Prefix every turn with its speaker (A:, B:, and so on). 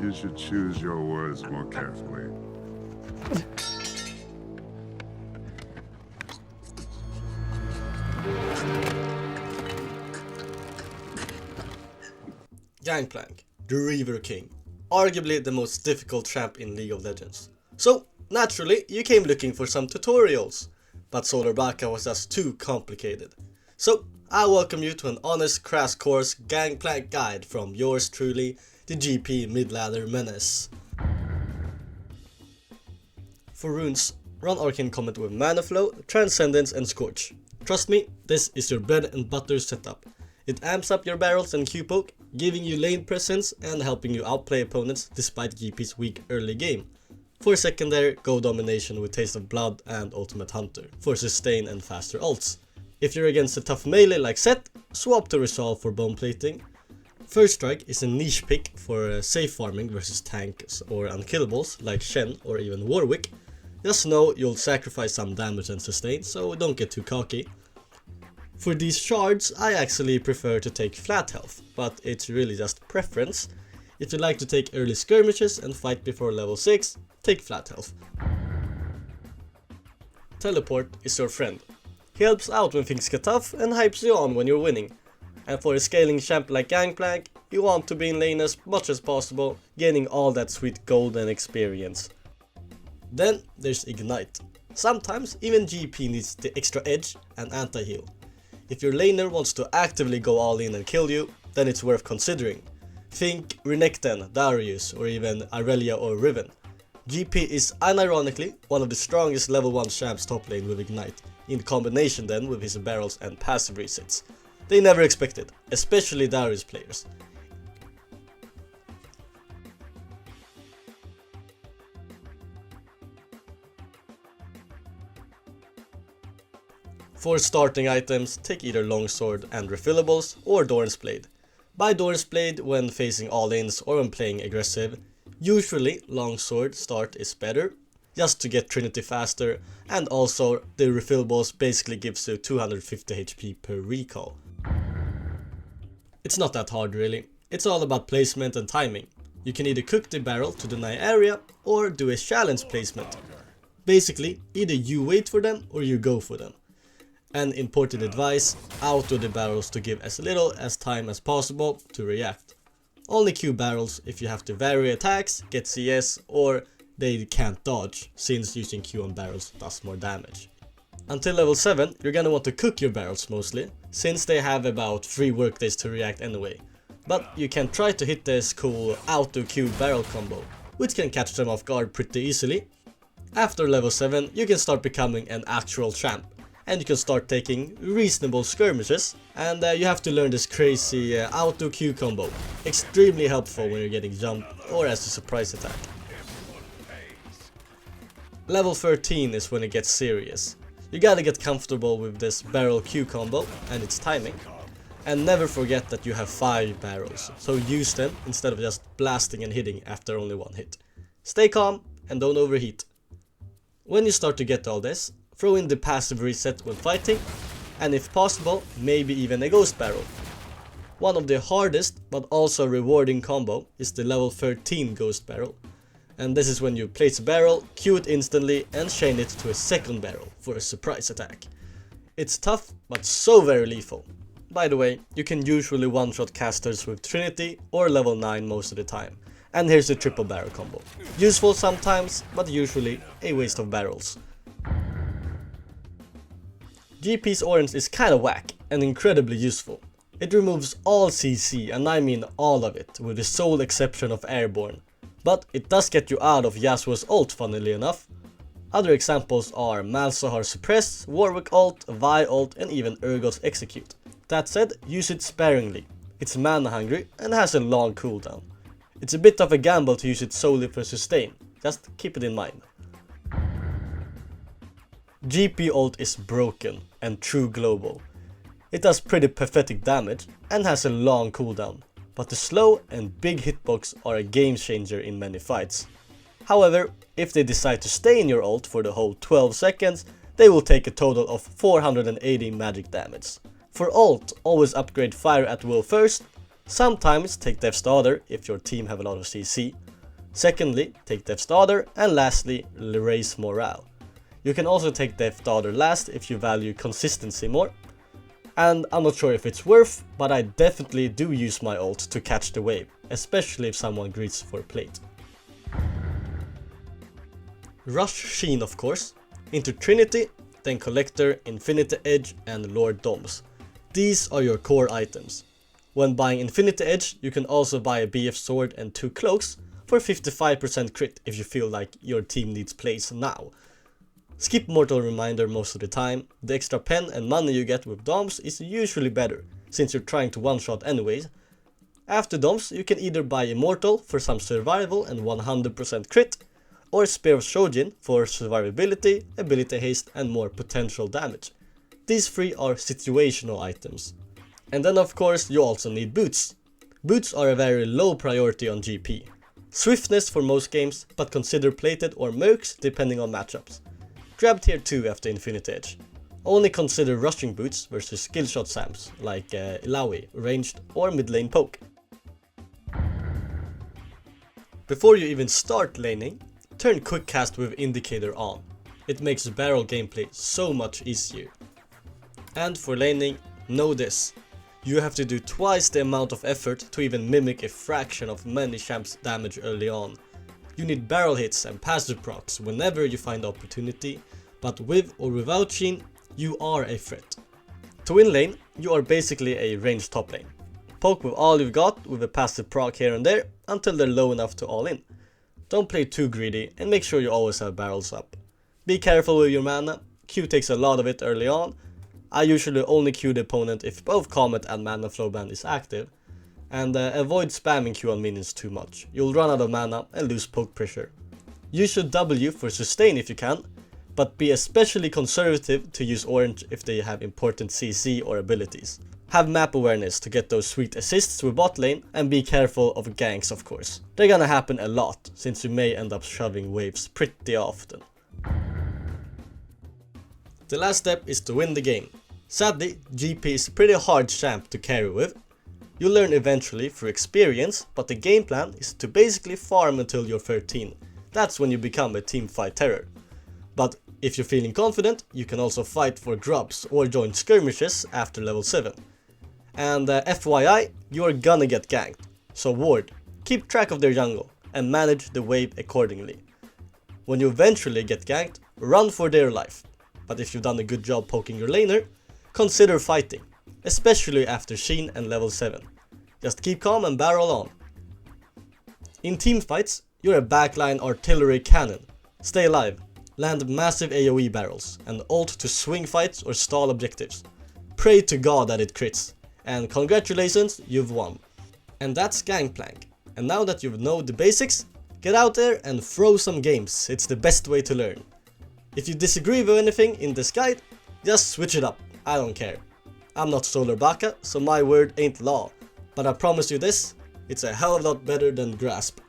A: You should choose your words more carefully.
B: Gangplank, the Reaver King, arguably the most difficult champ in League of Legends. So, naturally, you came looking for some tutorials, but Solarbacca was just too complicated. So, I welcome you to an honest crash course Gangplank guide from yours truly, the GP mid-ladder menace. For runes, run Arcane Comet with Mana Flow, Transcendence and Scorch. Trust me, this is your bread and butter setup. It amps up your barrels and Q-poke, giving you lane presence and helping you outplay opponents despite GP's weak early game. For secondary, go Domination with Taste of Blood and Ultimate Hunter for sustain and faster ults. If you're against a tough melee like Set, swap to Resolve for Bone Plating. First Strike is a niche pick for safe farming versus tanks or unkillables like Shen or even Warwick. Just know you'll sacrifice some damage and sustain, so don't get too cocky. For these shards, I actually prefer to take flat health, but it's really just preference. If you like to take early skirmishes and fight before level 6, take flat health. Teleport is your friend. He helps out when things get tough and hypes you on when you're winning. And for a scaling champ like Gangplank, you want to be in lane as much as possible, gaining all that sweet golden experience. Then there's Ignite. Sometimes even GP needs the extra edge and anti-heal. If your laner wants to actively go all in and kill you, then it's worth considering. Think Renekton, Darius or even Irelia or Riven. GP is unironically one of the strongest level 1 champs top lane with Ignite, in combination then with his barrels and passive resets. They never expected, especially Darius players. For starting items, take either Longsword and Refillables or Doran's Blade. Buy Doran's Blade when facing all-ins or when playing aggressive. Usually Longsword start is better, just to get Trinity faster, and also the Refillables basically gives you 250 HP per recall. It's not that hard really, it's all about placement and timing. You can either cook the barrel to deny area or do a challenge placement. Basically, either you wait for them or you go for them. And important advice, auto the barrels to give as little as time as possible to react. Only Q barrels if you have to vary attacks, get CS, or they can't dodge, since using Q on barrels does more damage. Until level 7, you're gonna want to cook your barrels mostly, since they have about 3 workdays to react anyway. But you can try to hit this cool auto Q barrel combo, which can catch them off guard pretty easily. After level 7, you can start becoming an actual champ. And you can start taking reasonable skirmishes, and you have to learn this crazy auto Q combo. Extremely helpful when you're getting jumped or as a surprise attack. Level 13 is when it gets serious. You gotta get comfortable with this barrel Q combo and its timing. And never forget that you have 5 barrels, so use them instead of just blasting and hitting after only 1 hit. Stay calm and don't overheat. When you start to get all this, throw in the passive reset when fighting, and if possible, maybe even a ghost barrel. One of the hardest but also rewarding combo is the level 13 ghost barrel. And this is when you place a barrel, Q it instantly and chain it to a second barrel for a surprise attack. It's tough but so very lethal. By the way, you can usually one-shot casters with Trinity or level 9 most of the time. And here's the triple barrel combo. Useful sometimes, but usually a waste of barrels. GP's orange is kinda whack and incredibly useful. It removes all CC, and I mean all of it, with the sole exception of Airborne. But it does get you out of Yasuo's ult, funnily enough. Other examples are Malzahar Suppress, Warwick ult, Vi ult and even Urgot's Execute. That said, use it sparingly. It's mana hungry and has a long cooldown. It's a bit of a gamble to use it solely for sustain, just keep it in mind. GP ult is broken and true global. It does pretty pathetic damage and has a long cooldown, but the slow and big hitbox are a game changer in many fights. However, if they decide to stay in your ult for the whole 12 seconds, they will take a total of 480 magic damage. For ult, always upgrade Fire at Will first, sometimes take Death's Daughter if your team have a lot of CC, Secondly, take Death Starter, and lastly, raise morale. You can also take Death Starter last if you value consistency more. And I'm not sure if it's worth, but I definitely do use my ult to catch the wave, especially if someone greets for plate. Rush Sheen of course, into Trinity, then Collector, Infinity Edge and Lord Doms. These are your core items. When buying Infinity Edge, you can also buy a BF sword and 2 cloaks for 55% crit if you feel like your team needs plays now. Skip Mortal Reminder most of the time. The extra pen and money you get with Doms is usually better, since you're trying to one-shot anyways. After Doms, you can either buy Immortal for some survival and 100% crit, or Spear of Shojin for survivability, ability haste and more potential damage. These three are situational items. And then of course you also need boots. Boots are a very low priority on GP. Swiftness for most games, but consider plated or mercs depending on matchups. Grab tier 2 after Infinity Edge. Only consider rushing boots versus skill shot Sams like Ilaoi, ranged or mid lane poke. Before you even start laning, turn quick cast with indicator on. It makes barrel gameplay so much easier. And for laning, know this. You have to do twice the amount of effort to even mimic a fraction of many champs' damage early on. You need barrel hits and passive procs whenever you find the opportunity, but with or without Sheen, you are a threat. To win lane, you are basically a ranged top lane. Poke with all you've got with a passive proc here and there until they're low enough to all in. Don't play too greedy and make sure you always have barrels up. Be careful with your mana, Q takes a lot of it early on. I usually only Q the opponent if both Comet and Mana Flow Band is active. And avoid spamming Q on minions too much, you'll run out of mana and lose poke pressure. Use should W for sustain if you can, but be especially conservative to use orange if they have important CC or abilities. Have map awareness to get those sweet assists with bot lane, and be careful of ganks of course. They're gonna happen a lot, since you may end up shoving waves pretty often. The last step is to win the game. Sadly, GP is a pretty hard champ to carry with. You'll learn eventually through experience, but the game plan is to basically farm until you're 13. That's when you become a teamfight terror. But if you're feeling confident, you can also fight for grubs or join skirmishes after level 7. And FYI, you're gonna get ganked. So ward, keep track of their jungle and manage the wave accordingly. When you eventually get ganked, run for dear life. But if you've done a good job poking your laner, consider fighting, especially after Sheen and level 7. Just keep calm and barrel on. In teamfights, you're a backline artillery cannon. Stay alive, land massive AoE barrels, and ult to swing fights or stall objectives. Pray to God that it crits, and congratulations, you've won. And that's Gangplank. And now that you know the basics, get out there and throw some games, it's the best way to learn. If you disagree with anything in this guide, just switch it up, I don't care. I'm not Solarbacca, so my word ain't law, but I promise you this, it's a hell of a lot better than Grasp.